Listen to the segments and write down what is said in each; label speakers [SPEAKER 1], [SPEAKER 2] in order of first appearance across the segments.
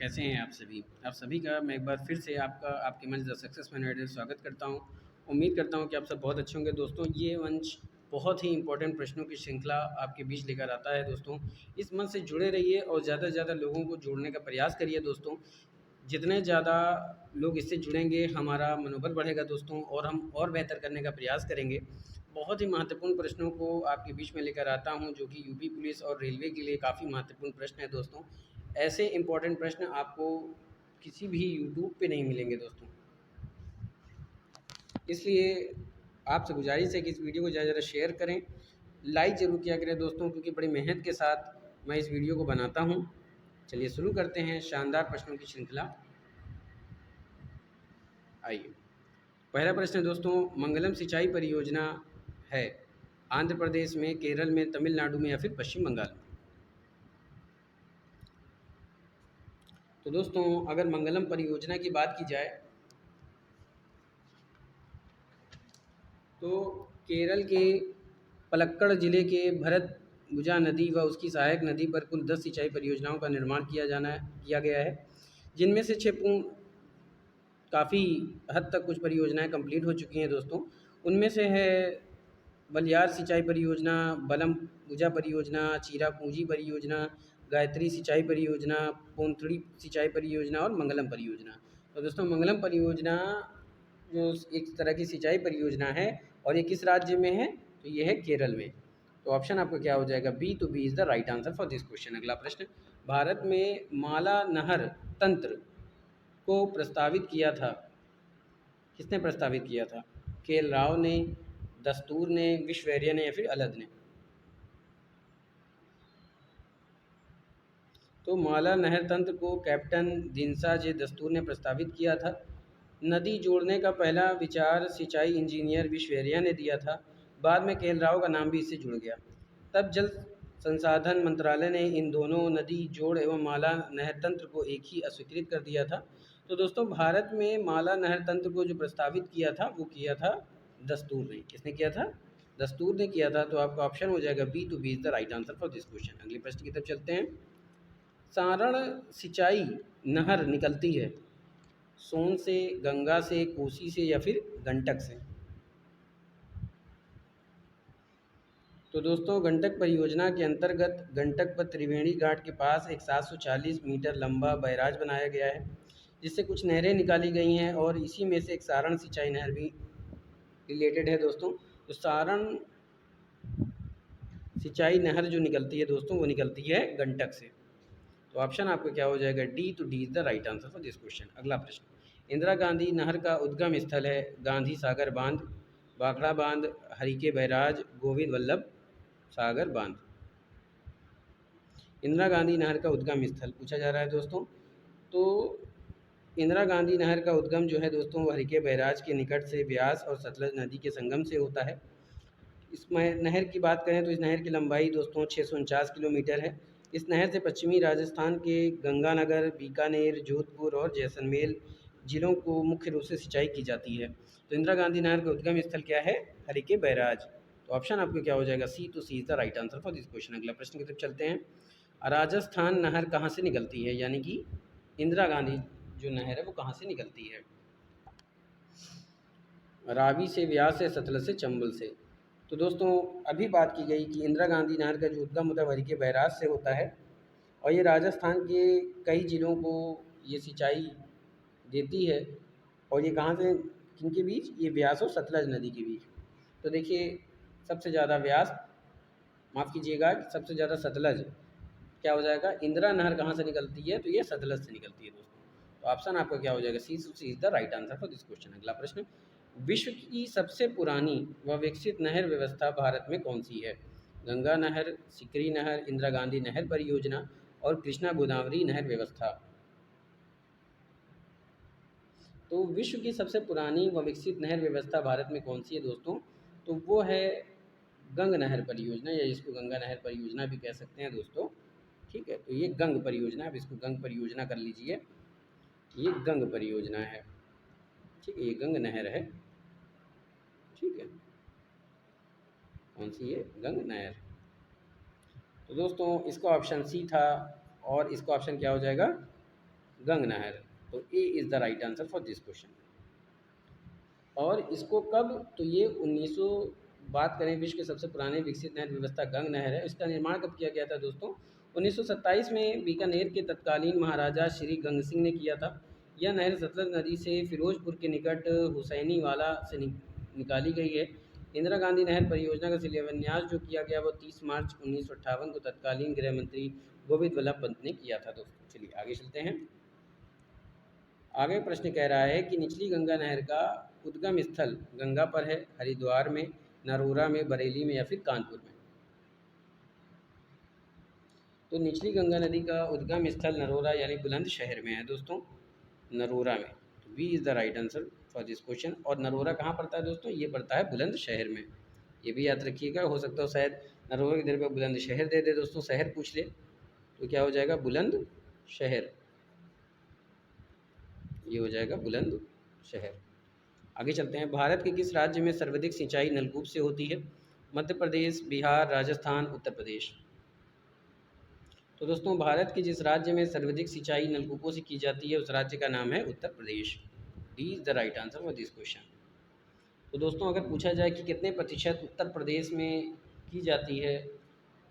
[SPEAKER 1] कैसे हैं आप सभी का मैं एक बार फिर से आपके मंच द सक्सेस मैनेजर स्वागत करता हूं। उम्मीद करता हूं कि आप सब बहुत अच्छे होंगे दोस्तों। ये मंच बहुत ही इंपॉर्टेंट प्रश्नों की श्रृंखला आपके बीच लेकर आता है दोस्तों। इस मंच से जुड़े रहिए और ज़्यादा से ज़्यादा लोगों को जोड़ने का प्रयास करिए दोस्तों। जितने ज़्यादा लोग इससे जुड़ेंगे हमारा मनोबल बढ़ेगा दोस्तों और हम और बेहतर करने का प्रयास करेंगे। बहुत ही महत्वपूर्ण प्रश्नों को आपके बीच में लेकर आता हूं जो कि यूपी पुलिस और रेलवे के लिए काफ़ी महत्वपूर्ण प्रश्न है दोस्तों। ऐसे इम्पोर्टेंट प्रश्न आपको किसी भी यूट्यूब पे नहीं मिलेंगे दोस्तों। इसलिए आपसे गुजारिश है कि इस वीडियो को ज़्यादा से ज़्यादा शेयर करें, लाइक ज़रूर किया करें दोस्तों, क्योंकि बड़ी मेहनत के साथ मैं इस वीडियो को बनाता हूं। चलिए शुरू करते हैं शानदार प्रश्नों की श्रृंखला। आइए, पहला प्रश्न है दोस्तों, मंगलम सिंचाई परियोजना है आंध्र प्रदेश में, केरल में, तमिलनाडु में या फिर पश्चिम बंगाल में? तो दोस्तों अगर मंगलम परियोजना की बात की जाए तो केरल के पलक्कड़ जिले के भरतभुजा नदी व उसकी सहायक नदी पर कुल 10 सिंचाई परियोजनाओं का निर्माण किया गया है, जिनमें से 6 पूर्ण काफ़ी हद तक कुछ परियोजनाएं कंप्लीट हो चुकी हैं दोस्तों। उनमें से है बलियार सिंचाई परियोजना, बलम पूजा परियोजना, चीरापूंजी परियोजना, गायत्री सिंचाई परियोजना, पोंथड़ी सिंचाई परियोजना और मंगलम परियोजना। तो दोस्तों मंगलम परियोजना जो एक तरह की सिंचाई परियोजना है और ये किस राज्य में है? तो ये है केरल में। तो ऑप्शन आपका क्या हो जाएगा? बी। तो B is the right answer for this question. अगला प्रश्न, भारत में माला नहर तंत्र को प्रस्तावित किया था, किसने प्रस्तावित किया था? के राव ने, दस्तूर ने, विश्वेरिया ने या फिर अलद ने? तो माला नहर तंत्र को कैप्टन दिनसा जे दस्तूर ने प्रस्तावित किया था। नदी जोड़ने का पहला विचार सिंचाई इंजीनियर विश्वेरिया ने दिया था। बाद में केएल राव का नाम भी इससे जुड़ गया। तब जल संसाधन मंत्रालय ने इन दोनों नदी जोड़ एवं माला नहर तंत्र को एक ही अस्वीकृत कर दिया था। तो दोस्तों भारत में माला नहर तंत्र को जो प्रस्तावित किया था वो किया था दस्तूर ने। किसने किया था? दस्तूर ने किया था। तो आपका ऑप्शन हो जाएगा B. To B is the right answer for this question. अगले प्रश्न की तरफ चलते हैं। सारण सिंचाई नहर निकलती है सोन से, गंगा से, कोसी से या फिर गंडक से? तो दोस्तों गंडक परियोजना के अंतर्गत गंडक पर त्रिवेणी घाट के पास एक 740 मीटर लंबा बैराज बनाया गया है, जिससे कुछ नहरें निकाली गई हैं और इसी में से एक सारण सिंचाई नहर भी रिलेटेड है दोस्तों। तो सारण सिंचाई नहर जो निकलती है दोस्तों वो निकलती है गंडक से। तो ऑप्शन आपका क्या हो जाएगा? डी। तो D is the right answer for this question. अगला प्रश्न, इंदिरा गांधी नहर का उद्गम स्थल है गांधी सागर बांध, भाखड़ा बांध, हरिके बैराज, गोविंद वल्लभ सागर बांध? इंदिरा गांधी नहर का उद्गम स्थल पूछा जा रहा है दोस्तों। तो इंदिरा गांधी नहर का उद्गम जो है दोस्तों वो हरिके बैराज के निकट से ब्यास और सतलज नदी के संगम से होता है। इस नहर की बात करें तो इस नहर की लंबाई दोस्तों 649 किलोमीटर है। इस नहर से पश्चिमी राजस्थान के गंगानगर, बीकानेर, जोधपुर और जैसलमेर जिलों को मुख्य रूप से सिंचाई की जाती है। तो इंदिरा गांधी नहर का उद्गम स्थल क्या है? हरिके बैराज। तो ऑप्शन आपको क्या हो जाएगा? C. To C is the right answer for this question. अगला प्रश्न की तरफ चलते हैं। राजस्थान नहर कहाँ से निकलती है, यानी कि इंदिरा गांधी जो नहर है वो कहाँ से निकलती है? रावी से, व्यास से, सतलज से, चंबल से? तो दोस्तों अभी बात की गई कि इंदिरा गांधी नहर का जो उद्गम होता है हरिके बैराज से होता है और ये राजस्थान के कई ज़िलों को ये सिंचाई देती है। और ये कहाँ से, किनके बीच? ये व्यास और सतलज नदी के बीच। तो देखिए सबसे ज़्यादा व्यास, माफ़ कीजिएगा, सबसे ज़्यादा सतलज क्या हो जाएगा? इंदिरा नहर कहाँ से निकलती है? तो ये सतलज से निकलती है दोस्तों। तो ऑप्शन आपका क्या हो जाएगा? C is the right answer for this question. अगला प्रश्न, विश्व की सबसे पुरानी व विकसित नहर व्यवस्था भारत में कौन सी है? गंगा नहर, सिकरी नहर, इंदिरा गांधी नहर परियोजना और कृष्णा गोदावरी नहर व्यवस्था? तो विश्व की सबसे पुरानी व विकसित नहर व्यवस्था भारत में कौन सी है दोस्तों? तो वो है गंग नहर परियोजना, या इसको गंगा नहर परियोजना भी कह सकते हैं दोस्तों। ठीक है, तो ये गंग परियोजना, आप इसको गंग परियोजना कर लीजिए। ये गंग परियोजना है, ठीक है, ये गंग नहर है। ठीक है, कौन सी है? गंग नहर। तो दोस्तों इसका ऑप्शन सी था और इसका ऑप्शन क्या हो जाएगा? गंग नहर। तो A is the right answer for this question. और इसको कब, तो ये 1900, बात करें विश्व के सबसे पुराने विकसित नहर व्यवस्था गंग नहर है, इसका निर्माण कब किया गया था दोस्तों? 1927 में बीकानेर के तत्कालीन महाराजा श्री गंग सिंह ने किया था। यह नहर सतलज नदी से फिरोजपुर के निकट हुसैनी वाला से निकाली गई है। इंदिरा गांधी नहर परियोजना का शिलान्यास जो किया गया वो 30 मार्च 1958 को तत्कालीन गृह मंत्री गोविंद वल्लभ पंत ने किया था दोस्तों। चलिए आगे चलते हैं। आगे प्रश्न कह रहा है कि निचली गंगा नहर का उद्गम स्थल गंगा पर है, हरिद्वार में, नरोरा में, बरेली में या फिर कानपुर में? तो निचली गंगा नदी का उद्गम स्थल नरोरा यानी बुलंदशहर में है दोस्तों, नरोरा में। तो B is the right answer for this question. और नरोरा कहाँ पड़ता है दोस्तों? ये पड़ता है बुलंदशहर में। ये भी याद रखिएगा, हो सकता है शायद नरोरा की जगह पर बुलंदशहर दे दे दोस्तों, शहर पूछ ले, तो क्या हो जाएगा? बुलंदशहर। ये हो जाएगा बुलंदशहर। आगे चलते हैं। भारत के किस राज्य में सर्वाधिक सिंचाई नलकूप से होती है? मध्य प्रदेश, बिहार, राजस्थान, उत्तर प्रदेश? तो दोस्तों भारत के जिस राज्य में सर्वाधिक सिंचाई नलकूपों से की जाती है उस राज्य का नाम है Uttar Pradesh. D is the right answer for this question. तो दोस्तों अगर पूछा जाए कि कितने प्रतिशत उत्तर प्रदेश में की जाती है,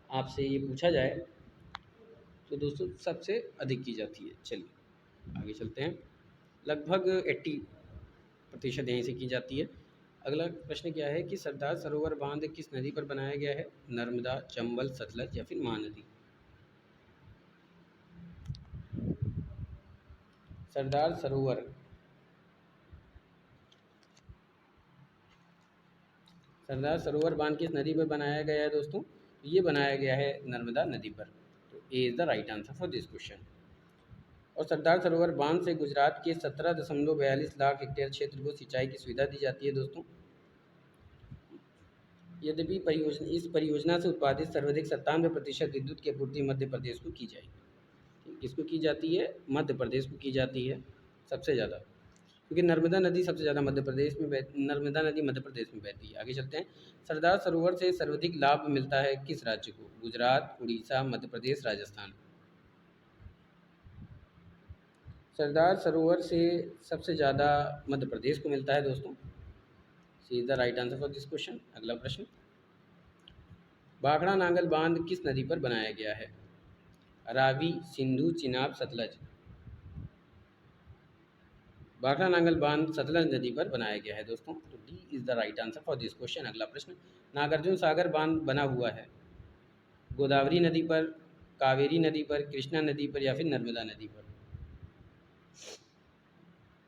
[SPEAKER 1] आपसे ये पूछा जाए, तो दोस्तों सबसे अधिक की जाती है। चलिए आगे चलते हैं। लगभग 80% यहीं से की जाती है। अगला प्रश्न क्या है कि सरदार सरोवर बांध किस नदी पर बनाया गया है? नर्मदा, चंबल, सतलज या फिर महानदी? सरदार सरोवर बांध किस नदी पर बनाया गया है दोस्तों? ये बनाया गया है नर्मदा नदी पर। तो A is the right answer for this question. और सरदार सरोवर बांध से गुजरात के 17.42 लाख हेक्टेयर क्षेत्र को सिंचाई की सुविधा दी जाती है दोस्तों। यद्यपि इस परियोजना से उत्पादित सर्वाधिक 97% विद्युत की आपूर्ति मध्य प्रदेश को की जाएगी। किसको की जाती है? मध्य प्रदेश को की जाती है सबसे ज़्यादा, क्योंकि नर्मदा नदी सबसे ज़्यादा मध्य प्रदेश में नर्मदा नदी मध्य प्रदेश में बहती है। आगे चलते हैं। सरदार सरोवर से सर्वाधिक लाभ मिलता है किस राज्य को? गुजरात, उड़ीसा, मध्य प्रदेश, राजस्थान? सरदार सरोवर से सबसे ज़्यादा मध्य प्रदेश को मिलता है दोस्तों। C is the right answer for this question. अगला प्रश्न, भाखड़ा नांगल बांध किस नदी पर बनाया गया है? रावी, सिंधु, चिनाब, सतलज? भाखड़ा नांगल बांध सतलज नदी पर बनाया गया है दोस्तों। तो D is the right answer for this question. अगला प्रश्न, नागार्जुन सागर बांध बना हुआ है गोदावरी नदी पर, कावेरी नदी पर, कृष्णा नदी पर या फिर नर्मदा नदी पर?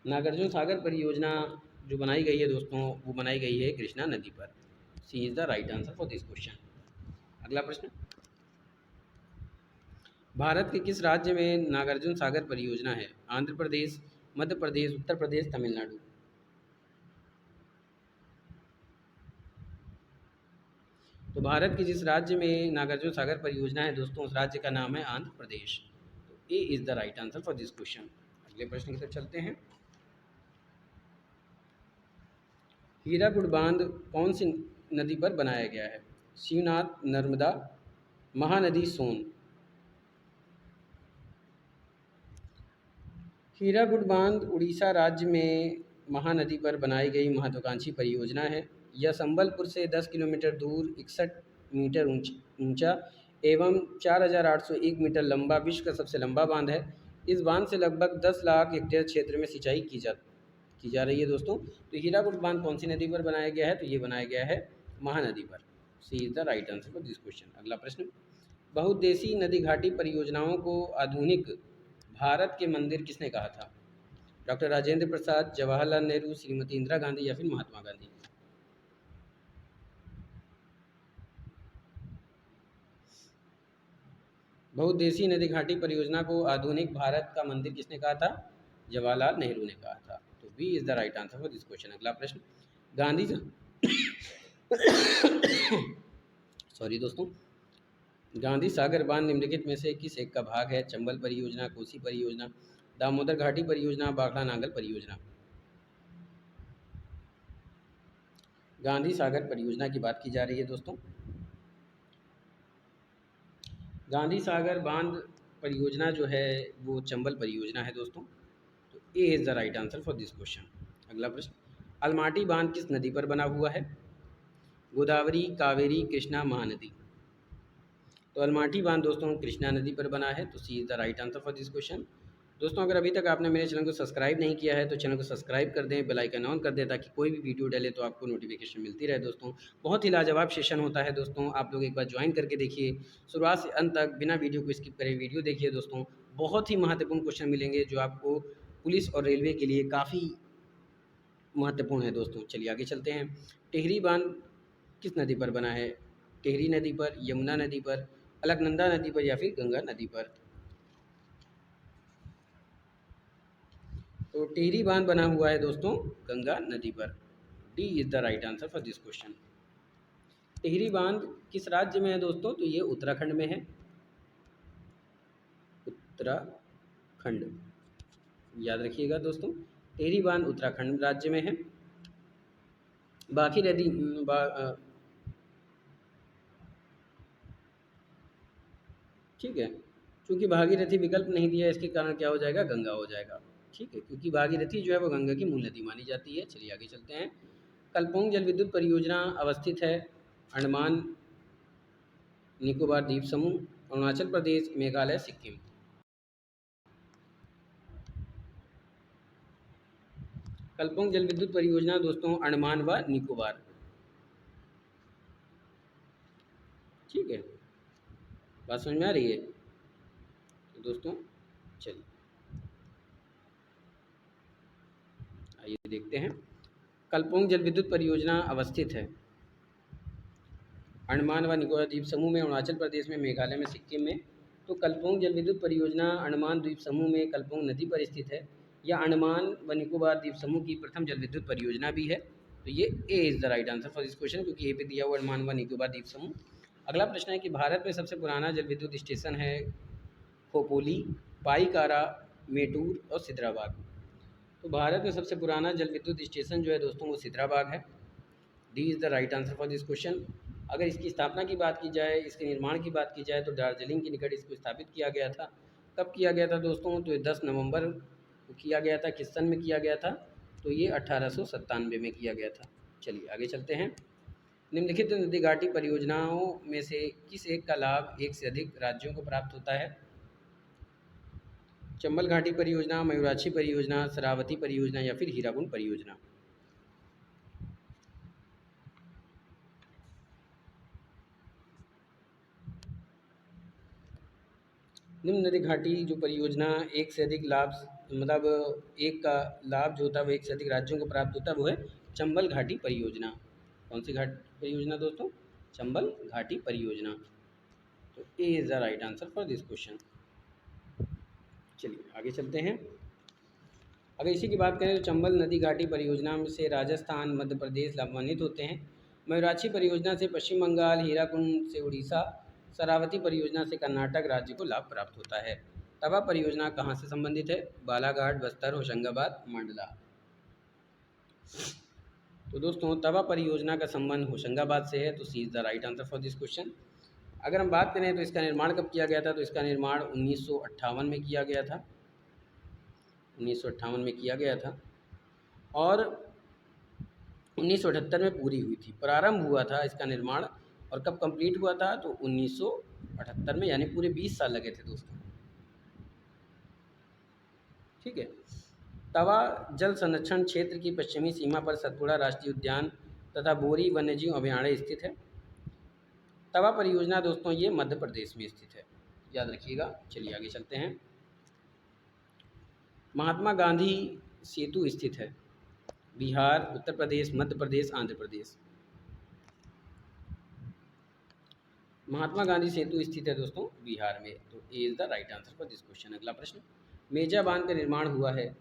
[SPEAKER 1] नागार्जुन सागर परियोजना जो बनाई गई है दोस्तों वो बनाई गई है कृष्णा नदी पर। C is the right answer for this question. अगला प्रश्न, भारत के किस राज्य में नागार्जुन सागर परियोजना है? आंध्र प्रदेश, मध्य प्रदेश, उत्तर प्रदेश, तमिलनाडु? तो भारत के जिस राज्य में नागार्जुन सागर परियोजना है दोस्तों उस राज्य का नाम है आंध्र प्रदेश। तो A is the right answer for this question. अगले प्रश्न की तरफ चलते हैं। हीराकुड बांध कौन सी नदी पर बनाया गया है? शिवनाथ, नर्मदा, महानदी, सोन? हीराकुड बांध उड़ीसा राज्य में महानदी पर बनाई गई महत्वाकांक्षी परियोजना है। यह संबलपुर से 10 किलोमीटर दूर 61 मीटर ऊंचा एवं 4,801 मीटर लंबा विश्व का सबसे लंबा बांध है। इस बांध से लगभग 10 लाख हेक्टेयर क्षेत्र में सिंचाई की जा रही है दोस्तों। तो हीराकुड बांध कौन सी नदी पर बनाया गया है? तो ये बनाया गया है महानदी पर। C is the right answer for this question. अगला प्रश्न, बहुउद्देशीय नदी घाटी परियोजनाओं को आधुनिक भारत के मंदिर किसने कहा था? डॉक्टर राजेंद्र प्रसाद, जवाहरलाल नेहरू, श्रीमती इंदिरा गांधी या फिर महात्मा गांधी? बहुउद्देशीय नदी घाटी परियोजना को आधुनिक भारत का मंदिर किसने कहा था? जवाहरलाल नेहरू ने कहा था। तो B is the right answer for this question. अगला प्रश्न, गांधी सॉरी दोस्तों, गांधी सागर बांध निम्नलिखित में से किस एक का भाग है? चंबल परियोजना, कोसी परियोजना, दामोदर घाटी परियोजना, भाखड़ा नांगल परियोजना? गांधी सागर परियोजना की बात की जा रही है दोस्तों। गांधी सागर बांध परियोजना जो है वो चंबल परियोजना है दोस्तों। तो A is the right answer for this question. अगला प्रश्न, अलमाटी बांध किस नदी पर बना हुआ है? गोदावरी, कावेरी, कृष्णा, महानदी। तो अलमाटी बांध दोस्तों कृष्णा नदी पर बना है, तो C is the right answer for this question. दोस्तों अगर अभी तक आपने मेरे चैनल को सब्सक्राइब नहीं किया है तो चैनल को सब्सक्राइब कर दें, बेल आइकन ऑन कर दें ताकि कोई भी वीडियो डाले तो आपको नोटिफिकेशन मिलती रहे। दोस्तों बहुत ही लाजवाब सेशन होता है दोस्तों, आप लोग एक बार ज्वाइन करके देखिए, शुरुआत से अंत तक बिना वीडियो को स्किप करे वीडियो देखिए दोस्तों। बहुत ही महत्वपूर्ण क्वेश्चन मिलेंगे जो आपको पुलिस और रेलवे के लिए काफ़ी महत्वपूर्ण है दोस्तों। चलिए आगे चलते हैं। टिहरी बांध किस नदी पर बना है? टिहरी नदी पर, यमुना नदी पर, अलकनंदा नदी पर या फिर गंगा नदी पर? तो टिहरी बांध बना हुआ है दोस्तों गंगा नदी पर। D is the right answer for this question. Tehri बांध किस राज्य में है दोस्तों? तो ये उत्तराखंड में है, उत्तराखंड, याद रखिएगा दोस्तों। टिहरी बांध उत्तराखंड राज्य में है। बाकी नदी ठीक है, क्योंकि भागीरथी विकल्प नहीं दिया इसके कारण क्या हो जाएगा? गंगा हो जाएगा। ठीक है, क्योंकि भागीरथी जो है वो गंगा की मूल नदी मानी जाती है। चलिए आगे चलते हैं। कलपोंग जल विद्युत परियोजना अवस्थित है अंडमान निकोबार द्वीप समूह, अरुणाचल प्रदेश, मेघालय, सिक्किम। कलपोंग जल विद्युत परियोजना दोस्तों अंडमान व निकोबार। ठीक है, बात समझ में आ रही है? तो दोस्तों चलिए आइए देखते हैं। कलपोंग जल विद्युत परियोजना अवस्थित है अंडमान व निकोबार द्वीप समूह में, अरुणाचल प्रदेश में, मेघालय में, सिक्किम में। तो कलपोंग जल विद्युत परियोजना अंडमान द्वीप समूह में कलपोंग नदी पर स्थित है। यह अंडमान व निकोबार द्वीप समूह की प्रथम जल विद्युत परियोजना भी है। तो ये ए is the right answer for this question, क्योंकि ए पे दिया हुआ अंडमान व निकोबार द्वीप समूह। अगला प्रश्न है कि भारत में सबसे पुराना जल विद्युत स्टेशन है खोपोली, पाईकारा, मेटूर और सिदराबाद। तो भारत में सबसे पुराना जल विद्युत स्टेशन जो है दोस्तों वो सिदराबाद है। D is the right answer for this question. अगर इसकी स्थापना की बात की जाए, इसके निर्माण की बात की जाए तो दार्जिलिंग के निकट इसको स्थापित किया गया था। कब किया गया था दोस्तों? तो ये 10 नवंबर को किया गया था। किस सन में किया गया था? तो ये 1897 में किया गया था। चलिए आगे चलते हैं। निम्नलिखित नदी घाटी परियोजनाओं में से किस एक का लाभ एक से अधिक राज्यों को प्राप्त होता है? चंबल घाटी परियोजना, मयूराक्षी परियोजना, शरावती परियोजना या फिर हीराकुंड परियोजना? निम्न नदी घाटी जो परियोजना एक से अधिक लाभ, मतलब एक का लाभ जो होता है वो एक से अधिक राज्यों को प्राप्त होता है वो है चंबल घाटी परियोजना। कौन सी घाटी परियोजना दोस्तों? चंबल घाटी परियोजना। तो A is the right answer for this question. चलिए आगे चलते हैं। अगर इसी की बात करें तो चंबल नदी घाटी परियोजना में से राजस्थान, मध्य प्रदेश लाभान्वित होते हैं। मयूराक्षी परियोजना से पश्चिम बंगाल, हीराकुंड से उड़ीसा, शरावती परियोजना से कर्नाटक राज्य को लाभ प्राप्त होता है। तवा परियोजना कहाँ से संबंधित है? बालाघाट, बस्तर, होशंगाबाद, मंडला। तो दोस्तों तवा परियोजना का संबंध होशंगाबाद से है, तो C is the right answer for this question. अगर हम बात करें तो इसका निर्माण कब किया गया था? तो इसका निर्माण 1958 में किया गया था। 1958 में किया गया था और 1978 में पूरी हुई थी। प्रारंभ हुआ था इसका निर्माण और कब कंप्लीट हुआ था? तो 1978 में, यानी पूरे 20 साल लगे थे दोस्तों। ठीक है। तवा जल संरक्षण क्षेत्र की पश्चिमी सीमा पर सतपुड़ा राष्ट्रीय उद्यान तथा बोरी वन्यजीव अभयारण्य स्थित है। तवा परियोजना दोस्तों ये मध्य प्रदेश में स्थित है, याद रखिएगा। चलिए आगे चलते हैं। महात्मा गांधी सेतु स्थित है बिहार, उत्तर प्रदेश, मध्य प्रदेश, आंध्र प्रदेश? महात्मा गांधी सेतु स्थित है दोस्तों बिहार में, तो A is the right answer for this question. अगला प्रश्न, मेजा बांध का निर्माण हुआ है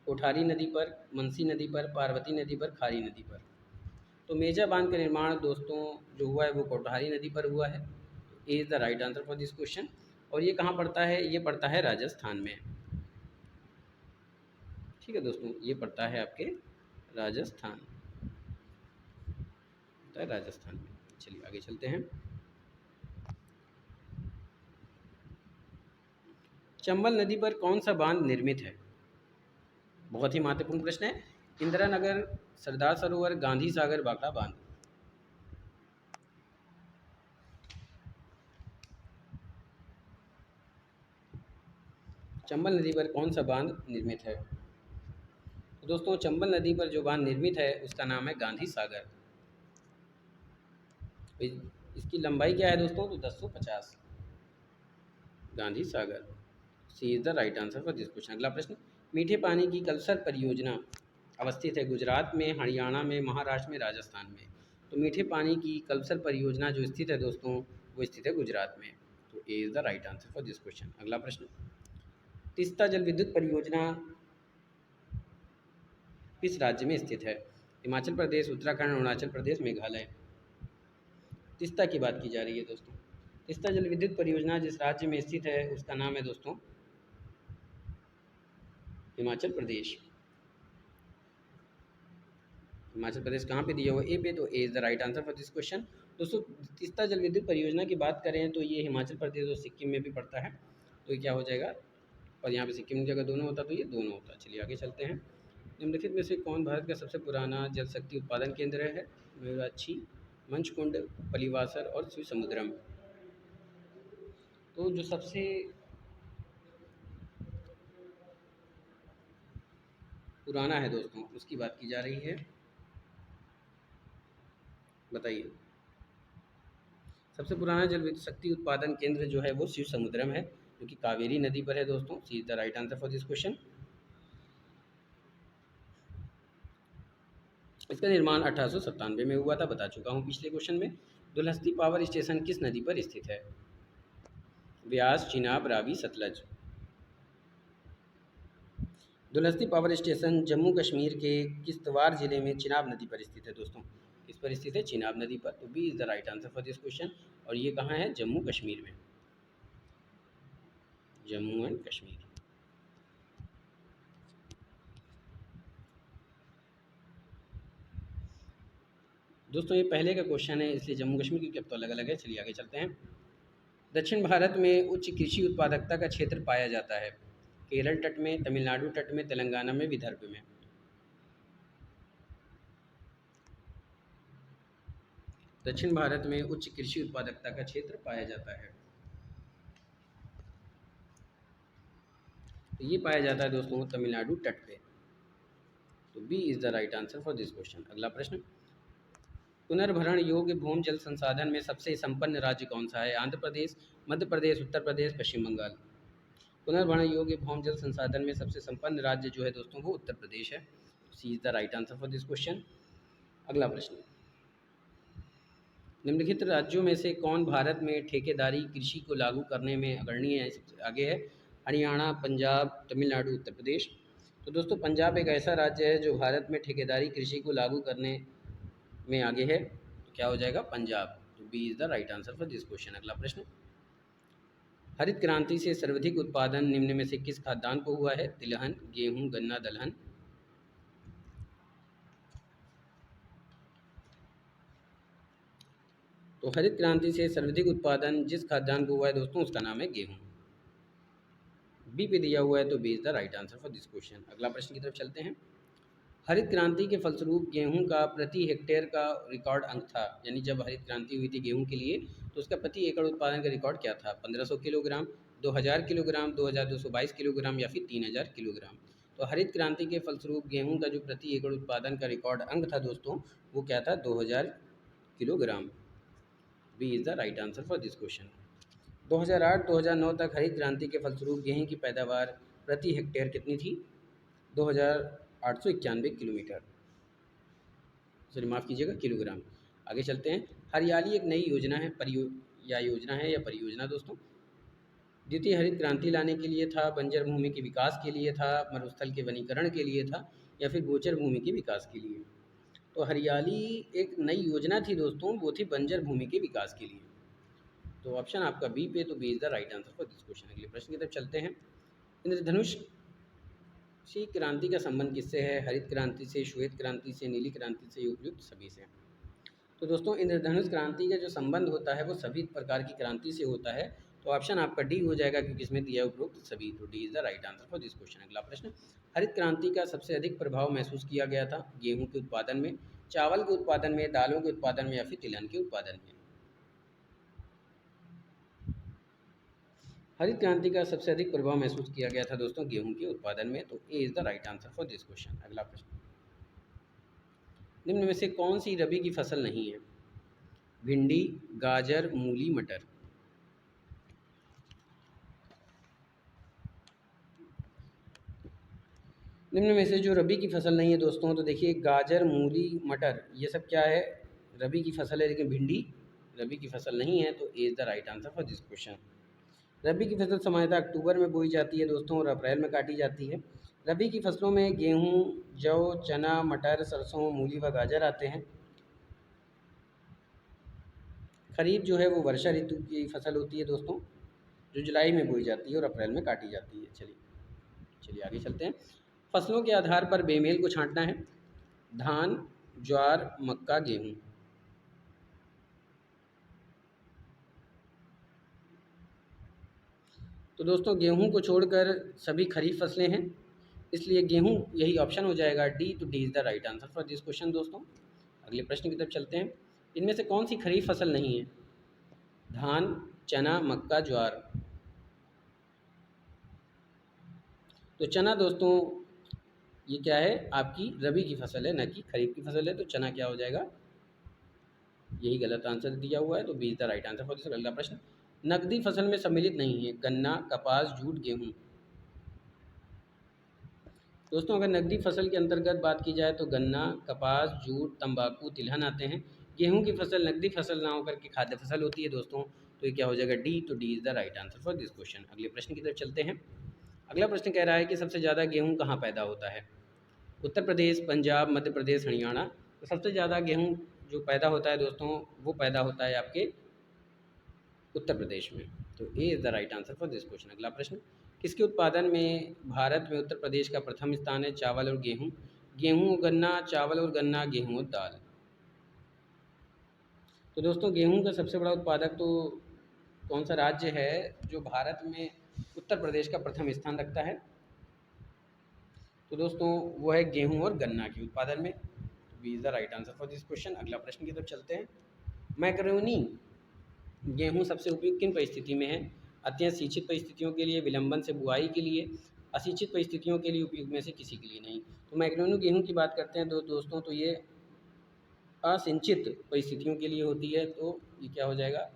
[SPEAKER 1] कोठारी नदी पर, मनसी नदी पर, पार्वती नदी पर, खारी नदी पर? तो मेजा बांध का निर्माण दोस्तों जो हुआ है वो कोठारी नदी पर हुआ है। ए is the right answer for this question. और ये कहाँ पड़ता है? ये पड़ता है राजस्थान में। ठीक है दोस्तों, ये पड़ता है आपके राजस्थान, पड़ता है राजस्थान में। चलिए आगे चलते हैं। चंबल नदी पर कौन सा बांध निर्मित है? बहुत ही महत्वपूर्ण प्रश्न है। इंदिरा नगर, सरदार सरोवर, गांधी सागर, भाखड़ा बांध। चंबल नदी पर कौन सा बांध निर्मित है? तो दोस्तों चंबल नदी पर जो बांध निर्मित है उसका नाम है गांधी सागर। इसकी लंबाई क्या है दोस्तों? तो 1050। Gandhi Sagar, C is the right answer for this question. अगला प्रश्न, मीठे पानी की कलसर परियोजना अवस्थित है गुजरात में, हरियाणा में, महाराष्ट्र में, राजस्थान में। तो मीठे पानी की कलसर परियोजना जो स्थित है दोस्तों वो स्थित है गुजरात में। तो A is the right answer for this question. अगला प्रश्न, तीस्ता जल विद्युत परियोजना किस राज्य में स्थित है? हिमाचल प्रदेश, उत्तराखंड, अरुणाचल प्रदेश, मेघालय। तीस्ता की बात की जा रही है दोस्तों। तीस्ता जल विद्युत परियोजना जिस राज्य में स्थित है उसका नाम है दोस्तों हिमाचल प्रदेश। हिमाचल प्रदेश कहाँ पे दिया हुआ? ए पे। तो A is the right answer for this question. दोस्तों तीस्ता जल विद्युत परियोजना की बात करें तो ये हिमाचल प्रदेश और सिक्किम में भी पड़ता है। तो ये क्या हो जाएगा? और यहाँ पे सिक्किम की जगह दोनों होता तो ये दोनों होता। चलिए आगे चलते हैं। निम्नलिखित में से कौन भारत का सबसे पुराना जल शक्ति उत्पादन केंद्र है? मयूराक्षी, मंचकुंड, पलिवासर और शिव समुद्रम। तो जो सबसे पुराना है दोस्तों उसकी बात की जा रही है। बताइए। सबसे पुराना जल विद्युत शक्ति उत्पादन केंद्र जो है वो शिव समुद्रम है, जो कि कावेरी नदी पर है दोस्तों। C is the right answer for this question. इसका निर्माण 1897 में हुआ था, बता चुका हूँ पिछले क्वेश्चन में। दुलहस्ती पावर स्टेशन किस नदी पर स्थित है? व्यास, चिनाब, रावी, सतलज। दुलहस्ती पावर स्टेशन जम्मू कश्मीर के किश्तवाड़ जिले में चिनाब नदी पर स्थित है दोस्तों। किस पर स्थित है? चिनाब नदी पर। तो B is the right answer for this question. और ये कहाँ है? जम्मू कश्मीर में, जम्मू एंड कश्मीर। दोस्तों ये पहले का क्वेश्चन है इसलिए जम्मू कश्मीर की अब तो अलग अलग है। चलिए आगे चलते हैं। दक्षिण भारत में उच्च कृषि उत्पादकता का क्षेत्र पाया जाता है? केरल तट में, तमिलनाडु तट में, तेलंगाना में, विदर्भ में। दक्षिण भारत में उच्च कृषि उत्पादकता का क्षेत्र पाया जाता है, तो ये पाया जाता है दोस्तों तमिलनाडु तट पे। तो B is the right answer for this question. अगला प्रश्न, पुनर्भरण योग्य भूमि जल संसाधन में सबसे संपन्न राज्य कौन सा है? आंध्र प्रदेश, मध्य प्रदेश, उत्तर प्रदेश, पश्चिम बंगाल। पुनर्भरण योग्य भूमि जल संसाधन में सबसे संपन्न राज्य जो है दोस्तों वो उत्तर प्रदेश है। C is the right answer for this question. अगला प्रश्न, निम्नलिखित राज्यों में से कौन भारत में ठेकेदारी कृषि को लागू करने में अग्रणी है? सबसे आगे है हरियाणा, पंजाब, तमिलनाडु, उत्तर प्रदेश। तो दोस्तों पंजाब एक ऐसा राज्य है जो भारत में ठेकेदारी कृषि को लागू करने में आगे है। तो क्या हो जाएगा? पंजाब। तो B is the right answer for this question. अगला प्रश्न, हरित क्रांति से सर्वाधिक उत्पादन निम्न में से किस खाद्यान्न को हुआ है? तिलहन, गेहूं, गन्ना, दलहन। तो हरित क्रांति से सर्वाधिक उत्पादन जिस खाद्यान्न को हुआ है दोस्तों उसका नाम है गेहूं। बी पे दिया हुआ है तो B is the right answer for this question. अगला प्रश्न की तरफ चलते हैं। हरित क्रांति के फलस्वरूप गेहूं का प्रति हेक्टेयर का रिकॉर्ड अंक था, यानी जब हरित क्रांति हुई थी गेहूं के लिए तो उसका प्रति एकड़ उत्पादन का रिकॉर्ड क्या था? 1500 किलोग्राम, 2000 किलोग्राम, 2222 किलोग्राम या फिर 3000 किलोग्राम। तो हरित क्रांति के फलस्वरूप गेहूं का जो प्रति एकड़ उत्पादन का रिकॉर्ड अंक था दोस्तों वो क्या था? 2000 kilogram. B is the right answer for this question. 2008-2009 तक हरित क्रांति के फलस्वरूप गेहूं की पैदावार प्रति हेक्टेयर कितनी थी? 2891 किलोमीटर, सॉरी माफ़ कीजिएगा किलोग्राम। आगे चलते हैं। हरियाली एक नई योजना है, योजना है या परियोजना दोस्तों? द्वितीय हरित क्रांति लाने के लिए था, बंजर भूमि के विकास के लिए था, मरुस्थल के वनीकरण के लिए था या फिर गोचर भूमि के विकास के लिए? तो हरियाली एक नई योजना थी दोस्तों, वो थी बंजर भूमि के विकास के लिए। तो ऑप्शन आपका बी पे। तो B is the right answer for this question. अगले प्रश्न की तरफ चलते हैं। इंद्रधनुष सी क्रांति का संबंध किससे है? हरित क्रांति से, श्वेत क्रांति से, नीली क्रांति से, उपयुक्त सभी से। तो दोस्तों इंद्रधनुष क्रांति का जो संबंध होता है वो सभी प्रकार की क्रांति से होता है, तो ऑप्शन आपका डी हो जाएगा, क्योंकि इसमें दिया उपरोक्त सभी, तो D is the right answer for this question. अगला प्रश्न, हरित क्रांति का सबसे अधिक प्रभाव महसूस किया गया था गेहूं के उत्पादन में, चावल के उत्पादन में, दालों के उत्पादन में या फिर तिलहन के उत्पादन में। हरित क्रांति का सबसे अधिक प्रभाव महसूस किया गया था दोस्तों गेहूं के उत्पादन में, तो A is the right answer for this question. अगला प्रश्न, निम्न में से कौन सी रबी की फसल नहीं है? भिंडी, गाजर, मूली, मटर। निम्न में से जो रबी की फसल नहीं है दोस्तों, तो देखिए गाजर, मूली, मटर ये सब क्या है? रबी की फसल है, लेकिन भिंडी रबी की फसल नहीं है, तो A is the right answer for this question. Rabi की फसल सामान्यतः अक्टूबर में बोई जाती है दोस्तों और अप्रैल में काटी जाती है। रबी की फसलों में गेहूँ, जौ, चना, मटर, सरसों, मूली व गाजर आते हैं। खरीफ जो है वो वर्षा ऋतु की फसल होती है दोस्तों, जो जुलाई में बोई जाती है और अप्रैल में काटी जाती है। चलिए चलिए आगे चलते हैं। फसलों के आधार पर बेमेल को छांटना है। धान, ज्वार, मक्का, गेहूँ। तो दोस्तों गेहूं को छोड़कर सभी खरीफ फसलें हैं, इसलिए गेहूं यही ऑप्शन हो जाएगा डी, तो D is the right answer for this question दोस्तों। अगले प्रश्न की तरफ चलते हैं। इनमें से कौन सी खरीफ फसल नहीं है? धान, चना, मक्का, ज्वार। तो चना दोस्तों ये क्या है? आपकी रबी की फसल है, न कि खरीफ की फसल है, तो चना क्या हो जाएगा? यही गलत आंसर दिया हुआ है, तो B is the right answer for this. अगला प्रश्न, नकदी फसल में सम्मिलित नहीं है। गन्ना, कपास, जूट, गेहूँ। दोस्तों अगर नकदी फसल के अंतर्गत बात की जाए तो गन्ना, कपास, जूट, तंबाकू, तिलहन आते हैं। गेहूं की फसल नकदी फसल ना होकर के खाद्य फसल होती है दोस्तों, तो ये क्या हो जाएगा? डी, तो D is the right answer for this question. अगले प्रश्न की तरफ चलते हैं। अगला प्रश्न कह रहा है कि सबसे ज़्यादा गेहूँ कहाँ पैदा होता है? उत्तर प्रदेश, पंजाब, मध्य प्रदेश, हरियाणा। तो सबसे ज़्यादा गेहूँ जो पैदा होता है दोस्तों, वो पैदा होता है आपके उत्तर प्रदेश में, तो A is the right answer for this question. अगला प्रश्न, किसके उत्पादन में भारत में उत्तर प्रदेश का प्रथम स्थान है? चावल और गेहूँ, गेहूँ और गन्ना, चावल और गन्ना, गेहूँ और दाल। तो दोस्तों गेहूँ का सबसे बड़ा उत्पादक तो कौन सा राज्य है जो भारत में उत्तर प्रदेश का प्रथम स्थान रखता है? तो दोस्तों वो है गेहूँ और गन्ना के उत्पादन में, B is the right answer for this question. अगला प्रश्न की तरफ चलते हैं। मैक्रोनी गेहूँ सबसे उपयुक्त किन परिस्थिति में है? अत्यंत सिंचित परिस्थितियों के लिए, विलंबन से बुआई के लिए, असिंचित परिस्थितियों के लिए, उपयुक्त में से किसी के लिए नहीं। तो मैक्रोनी गेहूँ की बात करते हैं दोस्तों, तो ये असिंचित परिस्थितियों के लिए होती है, तो ये क्या हो जाएगा?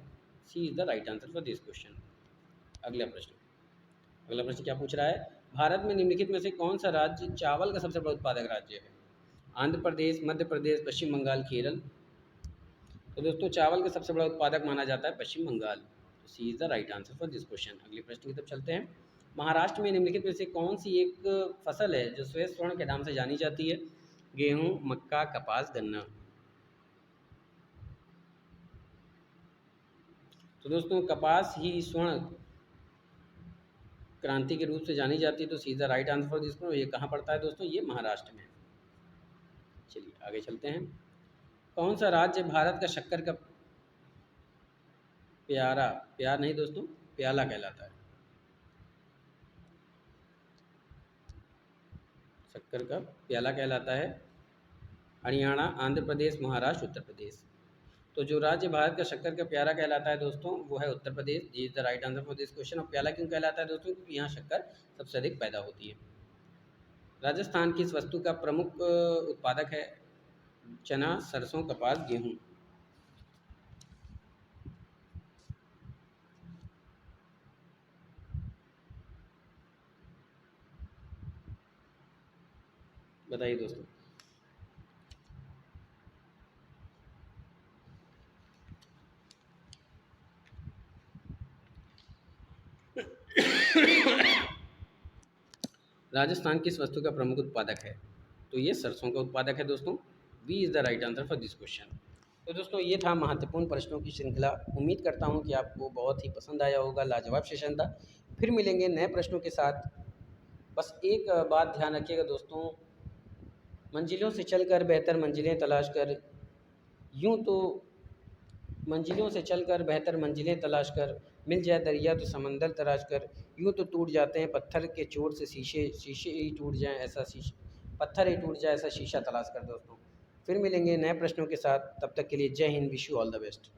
[SPEAKER 1] C is the right answer for this question. अगला प्रश्न क्या पूछ रहा है? भारत में निम्नलिखित में से कौन सा राज्य चावल का सबसे बड़ा उत्पादक राज्य है? आंध्र प्रदेश, मध्य प्रदेश, पश्चिम बंगाल, केरल। तो दोस्तों चावल का सबसे बड़ा उत्पादक माना जाता है पश्चिम बंगाल, तो C is the right answer for this question. अगले प्रश्न की तरफ चलते हैं। महाराष्ट्र में निम्नलिखित में से कौन सी एक फसल है जो श्वेत स्वर्ण के नाम से जानी जाती है? गेहूँ, मक्का, कपास, गन्ना। तो दोस्तों कपास ही स्वर्ण क्रांति के रूप से जानी जाती है, तो C is the right answer for this question. ये कहाँ पड़ता है दोस्तों? ये महाराष्ट्र में। चलिए आगे चलते हैं। कौन सा राज्य भारत का शक्कर का प्यार नहीं दोस्तों, प्याला कहलाता है? शक्कर का प्याला कहलाता है? हरियाणा, आंध्र प्रदेश, महाराष्ट्र, उत्तर प्रदेश। तो जो राज्य भारत का शक्कर का प्याला कहलाता है दोस्तों, वो है Uttar Pradesh. G is the right answer for this question. और प्याला क्यों कहलाता है दोस्तों? क्योंकि यहाँ शक्कर सबसे अधिक पैदा होती है। राजस्थान किस वस्तु का प्रमुख उत्पादक है? चना, सरसों, कपास, गेहूँ। बताइए दोस्तों। राजस्थान किस वस्तु का प्रमुख उत्पादक है? तो ये सरसों का उत्पादक है दोस्तों। B is the right answer for this question. तो दोस्तों ये था महत्वपूर्ण प्रश्नों की श्रृंखला। उम्मीद करता हूँ कि आपको बहुत ही पसंद आया होगा, लाजवाब सेशन था। फिर मिलेंगे नए प्रश्नों के साथ। बस एक बात ध्यान रखिएगा दोस्तों, मंजिलों से चलकर बेहतर मंजिलें तलाश कर, यूँ तो मंजिलों से चलकर बेहतर मंजिलें तलाश कर, मिल जाए दरिया तो समंदर तराश कर, यूँ तो टूट जाते हैं पत्थर के चोट से शीशे, शीशे ही टूट जाएँ ऐसा शीशा, पत्थर ही टूट जाए ऐसा शीशा तलाश कर। दोस्तों फिर मिलेंगे नए प्रश्नों के साथ, तब तक के लिए जय Hind, wish you all the best.